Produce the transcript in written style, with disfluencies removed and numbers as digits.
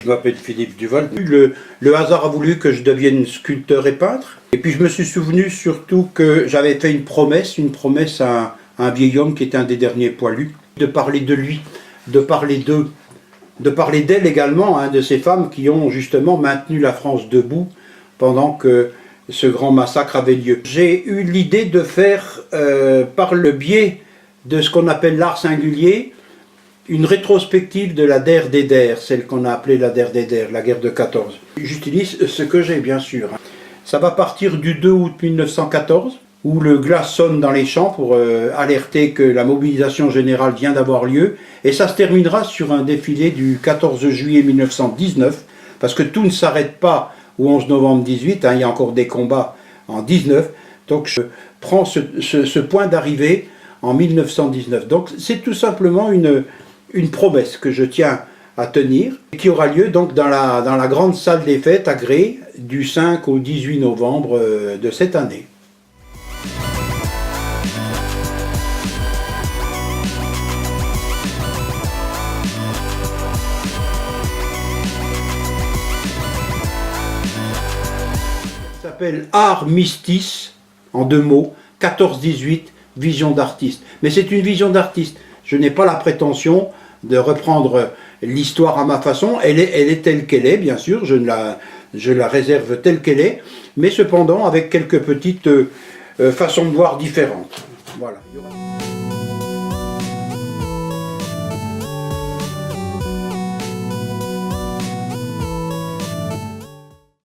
Je m'appelle Philippe Duval. Le hasard a voulu que je devienne sculpteur et peintre. Et puis je me suis souvenu surtout que j'avais fait une promesse à un vieil homme qui était un des derniers poilus, de parler de lui, de parler d'eux, de parler d'elle également, hein, de ces femmes qui ont justement maintenu la France debout pendant que ce grand massacre avait lieu. J'ai eu l'idée de faire, par le biais de ce qu'on appelle l'art singulier, une rétrospective de la Der des Der, celle qu'on a appelée la Der des Der, la guerre de 14. J'utilise ce que j'ai bien sûr. Ça va partir du 2 août 1914, où le glas sonne dans les champs pour alerter que la mobilisation générale vient d'avoir lieu, et ça se terminera sur un défilé du 14 juillet 1919, parce que tout ne s'arrête pas au 11 novembre 18, hein, il y a encore des combats en 19, donc je prends ce point d'arrivée en 1919. Donc c'est tout simplement une promesse que je tiens à tenir, et qui aura lieu donc dans la grande salle des fêtes à Gré, du 5 au 18 novembre de cette année. Ça s'appelle Art Mystis, en 2 mots, 14-18, vision d'artiste. Mais c'est une vision d'artiste. Je n'ai pas la prétention de reprendre l'histoire à ma façon. Elle est telle qu'elle est, bien sûr, je la réserve telle qu'elle est, mais cependant avec quelques petites façons de voir différentes. Voilà.